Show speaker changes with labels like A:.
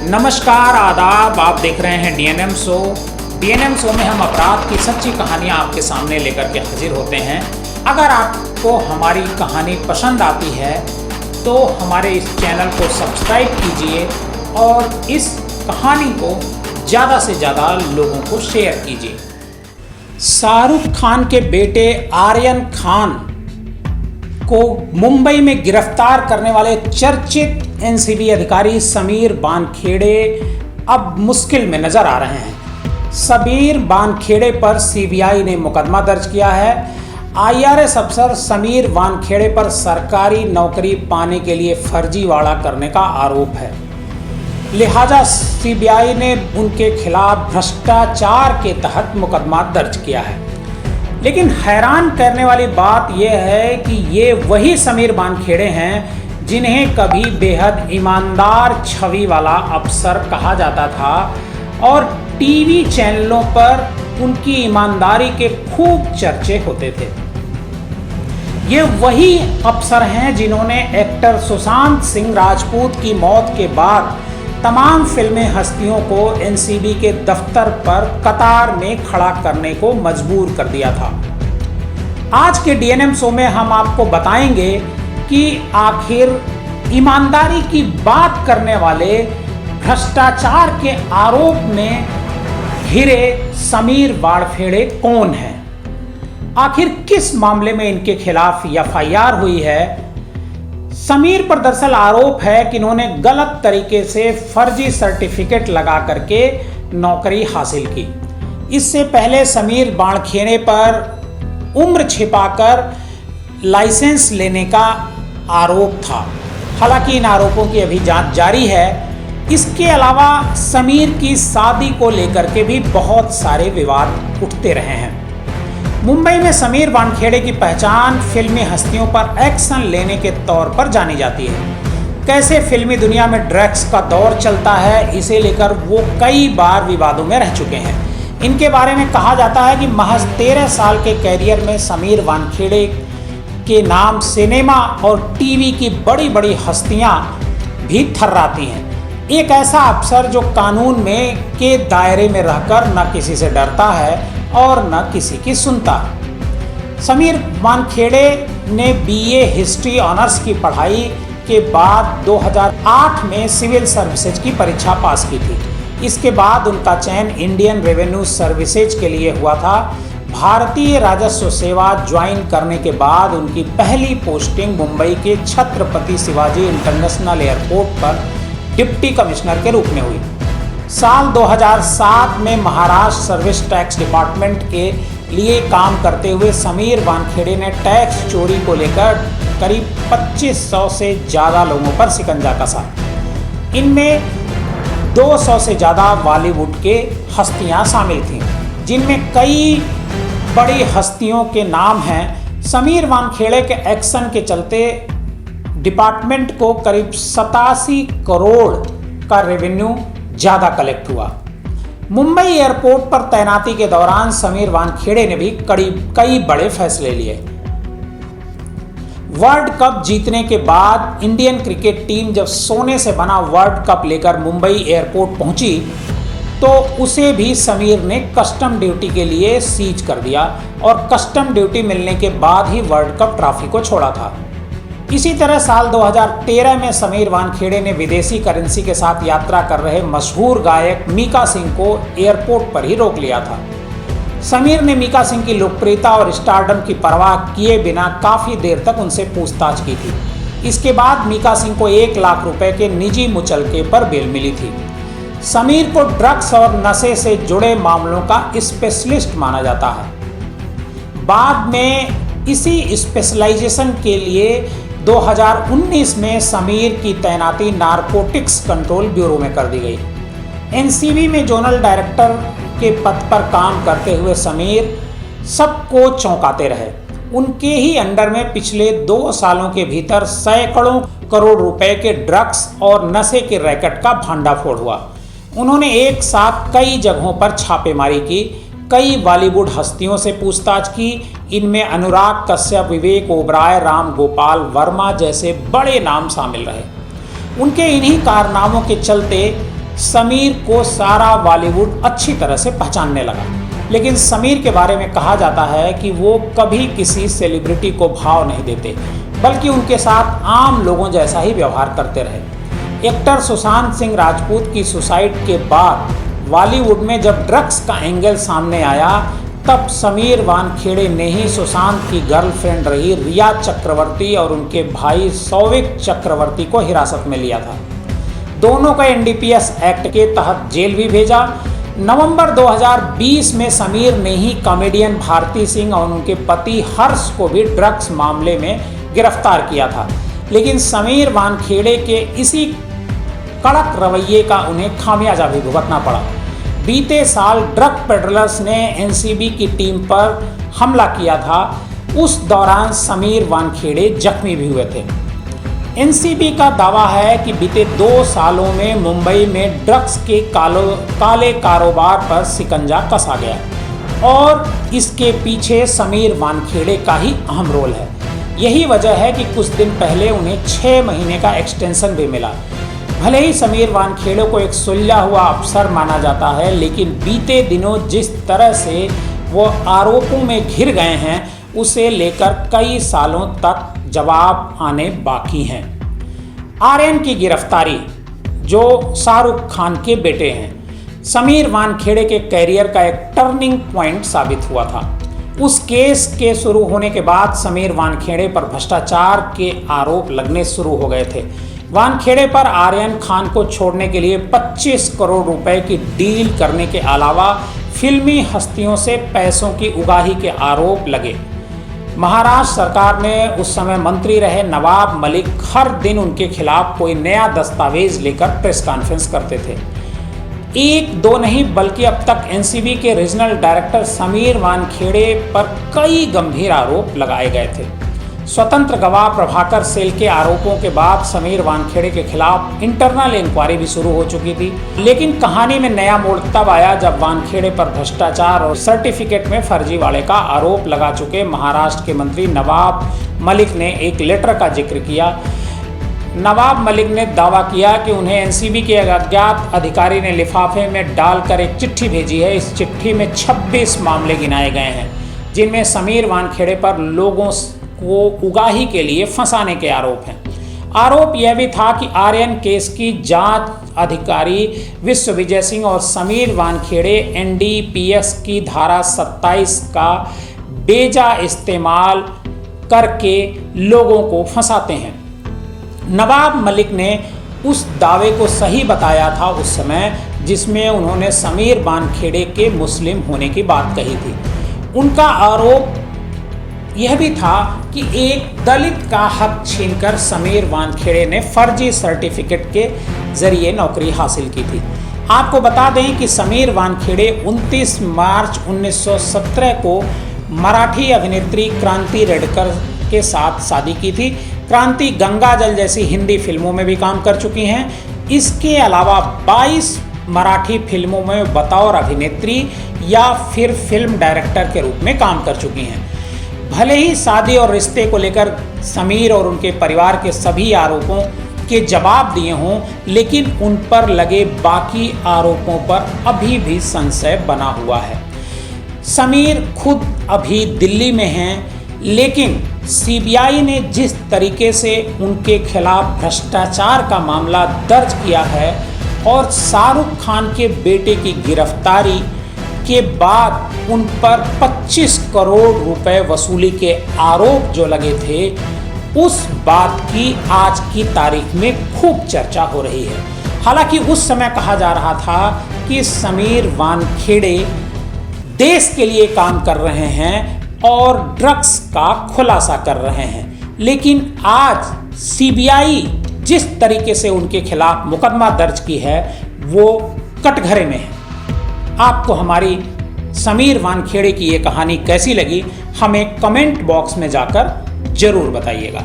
A: नमस्कार आदाब, आप देख रहे हैं डीएनएम शो। डीएनएम शो में हम अपराध की सच्ची कहानियां आपके सामने लेकर के हाजिर होते हैं। अगर आपको हमारी कहानी पसंद आती है तो हमारे इस चैनल को सब्सक्राइब कीजिए और इस कहानी को ज़्यादा से ज़्यादा लोगों को शेयर कीजिए। शाहरुख खान के बेटे आर्यन खान को मुंबई में गिरफ्तार करने वाले चर्चित एनसीबी अधिकारी समीर वानखेड़े अब मुश्किल में नजर आ रहे हैं। समीर वानखेड़े पर सीबीआई ने मुकदमा दर्ज किया है। आईआरएस अफसर समीर वानखेड़े पर सरकारी नौकरी पाने के लिए फर्जीवाड़ा करने का आरोप है, लिहाजा सीबीआई ने उनके खिलाफ भ्रष्टाचार के तहत मुकदमा दर्ज किया है। लेकिन हैरान करने वाली बात यह है कि ये वही समीर वानखेड़े हैं जिन्हें कभी बेहद ईमानदार छवि वाला अफसर कहा जाता था और टीवी चैनलों पर उनकी ईमानदारी के खूब चर्चे होते थे। ये वही अफसर हैं जिन्होंने एक्टर सुशांत सिंह राजपूत की मौत के बाद तमाम फिल्मी हस्तियों को एनसीबी के दफ्तर पर कतार में खड़ा करने को मजबूर कर दिया था। आज के डीएनएम शो में हम आपको बताएंगे कि आखिर ईमानदारी की बात करने वाले भ्रष्टाचार के आरोप में घिरे समीर वानखेड़े कौन हैं, आखिर किस मामले में इनके खिलाफ एफआईआर हुई है। समीर पर दरअसल आरोप है कि इन्होंने गलत तरीके से फर्जी सर्टिफिकेट लगा करके नौकरी हासिल की। इससे पहले समीर वानखेड़े पर उम्र छिपाकर लाइसेंस लेने का आरोप था। हालांकि इन आरोपों की अभी जांच जारी है। इसके अलावा समीर की शादी को लेकर के भी बहुत सारे विवाद उठते रहे हैं। मुंबई में समीर वानखेड़े की पहचान फिल्मी हस्तियों पर एक्शन लेने के तौर पर जानी जाती है। कैसे फिल्मी दुनिया में ड्रग्स का दौर चलता है, इसे लेकर वो कई बार विवादों में रह चुके हैं। इनके बारे में कहा जाता है कि महज 13 साल के कैरियर में समीर वानखेड़े के नाम सिनेमा और टीवी की बड़ी बड़ी हस्तियां भी थर्राती हैं। एक ऐसा अफसर जो कानून में के दायरे में रहकर न किसी से डरता है और न किसी की सुनता। समीर वानखेड़े ने बीए हिस्ट्री ऑनर्स की पढ़ाई के बाद 2008 में सिविल सर्विसेज की परीक्षा पास की थी। इसके बाद उनका चयन इंडियन रेवेन्यू सर्विसेज के लिए हुआ था। भारतीय राजस्व सेवा ज्वाइन करने के बाद उनकी पहली पोस्टिंग मुंबई के छत्रपति शिवाजी इंटरनेशनल एयरपोर्ट पर डिप्टी कमिश्नर के रूप में हुई। साल 2007 में महाराष्ट्र सर्विस टैक्स डिपार्टमेंट के लिए काम करते हुए समीर वानखेड़े ने टैक्स चोरी को लेकर करीब 2500 से ज़्यादा लोगों पर शिकंजा कसा। इनमें 200 से ज़्यादा बॉलीवुड के हस्तियां शामिल थीं, जिनमें कई बड़ी हस्तियों के नाम हैं। समीर वानखेड़े के एक्शन के चलते डिपार्टमेंट को करीब 87 करोड़ का रेवेन्यू ज़्यादा कलेक्ट हुआ। मुंबई एयरपोर्ट पर तैनाती के दौरान समीर वानखेड़े ने भी कई बड़े फैसले लिए। वर्ल्ड कप जीतने के बाद इंडियन क्रिकेट टीम जब सोने से बना वर्ल्ड कप लेकर मुंबई एयरपोर्ट पहुंची तो उसे भी समीर ने कस्टम ड्यूटी के लिए सीज कर दिया और कस्टम ड्यूटी मिलने के बाद ही वर्ल्ड कप ट्रॉफी को छोड़ा था। इसी तरह साल 2013 में समीर वानखेड़े ने विदेशी करेंसी के साथ यात्रा कर रहे मशहूर गायक मीका सिंह को एयरपोर्ट पर ही रोक लिया था। समीर ने मीका सिंह की लोकप्रियता और स्टारडम की परवाह किए बिना काफ़ी देर तक उनसे पूछताछ की थी। इसके बाद मीका सिंह को 1 लाख रुपए के निजी मुचलके पर बेल मिली थी। समीर को ड्रग्स और नशे से जुड़े मामलों का स्पेशलिस्ट माना जाता है। बाद में इसी स्पेशलाइजेशन के लिए 2019 में समीर की तैनाती नारकोटिक्स कंट्रोल ब्यूरो में कर दी गई। एनसीबी में जोनल डायरेक्टर के पद पर काम करते हुए समीर सबको चौंकाते रहे। उनके ही अंडर में पिछले 2 सालों के भीतर सैकड़ों करोड़ रुपए के ड्रग्स और नशे के रैकेट का भंडाफोड़ हुआ। उन्होंने एक साथ कई जगहों पर छापेमारी की, कई बॉलीवुड हस्तियों से पूछताछ की। इनमें अनुराग कश्यप, विवेक ओबराय, राम गोपाल वर्मा जैसे बड़े नाम शामिल रहे। उनके इन्हीं कारनामों के चलते समीर को सारा बॉलीवुड अच्छी तरह से पहचानने लगा। लेकिन समीर के बारे में कहा जाता है कि वो कभी किसी सेलिब्रिटी को भाव नहीं देते, बल्कि उनके साथ आम लोगों जैसा ही व्यवहार करते रहे। एक्टर सुशांत सिंह राजपूत की सुसाइड के बाद बॉलीवुड में जब ड्रग्स का एंगल सामने आया, तब समीर वानखेड़े ने ही सुशांत की गर्लफ्रेंड रही रिया चक्रवर्ती और उनके भाई सौविक चक्रवर्ती को हिरासत में लिया था। दोनों को एनडीपीएस एक्ट के तहत जेल भी भेजा। नवंबर 2020 में समीर ने ही कॉमेडियन भारती सिंह और उनके पति हर्ष को भी ड्रग्स मामले में गिरफ्तार किया था। लेकिन समीर वानखेड़े के इसी कड़क रवैये का उन्हें खामियाजा भी भुगतना पड़ा। बीते साल ड्रग पेडलर्स ने एनसीबी की टीम पर हमला किया था। उस दौरान समीर वानखेड़े जख्मी भी हुए थे। एनसीबी का दावा है कि बीते 2 सालों में मुंबई में ड्रग्स के काले कारोबार पर शिकंजा कसा गया और इसके पीछे समीर वानखेड़े का ही अहम रोल है। यही वजह है कि कुछ दिन पहले उन्हें 6 महीने का एक्सटेंशन भी मिला। भले ही समीर वानखेड़े को एक सुलझा हुआ अफसर माना जाता है, लेकिन बीते दिनों जिस तरह से वो आरोपों में घिर गए हैं, उसे लेकर कई सालों तक जवाब आने बाकी हैं। आर्यन की गिरफ्तारी, जो शाहरुख खान के बेटे हैं, समीर वानखेड़े के कैरियर का एक टर्निंग पॉइंट साबित हुआ था। उस केस के शुरू होने के बाद समीर वानखेड़े पर भ्रष्टाचार के आरोप लगने शुरू हो गए थे। वानखेड़े पर आर्यन खान को छोड़ने के लिए 25 करोड़ रुपए की डील करने के अलावा फिल्मी हस्तियों से पैसों की उगाही के आरोप लगे। महाराष्ट्र सरकार में उस समय मंत्री रहे नवाब मलिक हर दिन उनके खिलाफ कोई नया दस्तावेज लेकर प्रेस कॉन्फ्रेंस करते थे। 1-2 नहीं बल्कि अब तक एनसीबी के रीजनल डायरेक्टर समीर वानखेड़े पर कई गंभीर आरोप लगाए गए थे। स्वतंत्र गवाह प्रभाकर सेल के आरोपों के बाद समीर वानखेड़े के खिलाफ इंटरनल इंक्वायरी भी शुरू हो चुकी थी। लेकिन कहानी में नया मोड़ तब आया जब वानखेड़े पर भ्रष्टाचार और सर्टिफिकेट में फर्जीवाड़े का आरोप लगा चुके महाराष्ट्र के मंत्री नवाब मलिक ने एक लेटर का जिक्र किया। नवाब मलिक ने दावा किया कि उन्हें एनसीबी के अज्ञात अधिकारी ने लिफाफे में डालकर एक चिट्ठी भेजी है। इस चिट्ठी में 26 मामले गिनाए गए हैं, जिनमें समीर वानखेड़े पर लोगों को उगाही के लिए फंसाने के आरोप हैं। आरोप यह भी था कि आर्यन केस की जांच अधिकारी विश्व विजय सिंह और समीर वानखेड़े एनडीपीएस की धारा 27 का बेजा इस्तेमाल करके लोगों को फंसाते हैं। नवाब मलिक ने उस दावे को सही बताया था उस समय, जिसमें उन्होंने समीर वानखेड़े के मुस्लिम होने की बात कही थी। उनका आरोप यह भी था कि एक दलित का हक छीनकर समीर वानखेड़े ने फर्जी सर्टिफिकेट के जरिए नौकरी हासिल की थी। आपको बता दें कि समीर वानखेड़े 29 मार्च 1917 को मराठी अभिनेत्री क्रांति रेडकर के साथ शादी की थी। क्रांति गंगाजल जैसी हिंदी फिल्मों में भी काम कर चुकी हैं। इसके अलावा 22 मराठी फिल्मों में बतौर अभिनेत्री या फिर फिल्म डायरेक्टर के रूप में काम कर चुकी हैं। भले ही शादी और रिश्ते को लेकर समीर और उनके परिवार के सभी आरोपों के जवाब दिए हों, लेकिन उन पर लगे बाकी आरोपों पर अभी भी संशय बना हुआ है। समीर खुद अभी दिल्ली में हैं, लेकिन सीबीआई ने जिस तरीके से उनके खिलाफ भ्रष्टाचार का मामला दर्ज किया है और शाहरुख खान के बेटे की गिरफ्तारी के बाद उन पर 25 करोड़ रुपए वसूली के आरोप जो लगे थे, उस बात की आज की तारीख में खूब चर्चा हो रही है। हालांकि उस समय कहा जा रहा था कि समीर वानखेड़े देश के लिए काम कर रहे हैं और ड्रग्स का खुलासा कर रहे हैं, लेकिन आज सीबीआई जिस तरीके से उनके खिलाफ मुकदमा दर्ज की है वो कटघरे में है। आपको हमारी समीर वानखेड़े की ये कहानी कैसी लगी, हमें कमेंट बॉक्स में जाकर जरूर बताइएगा।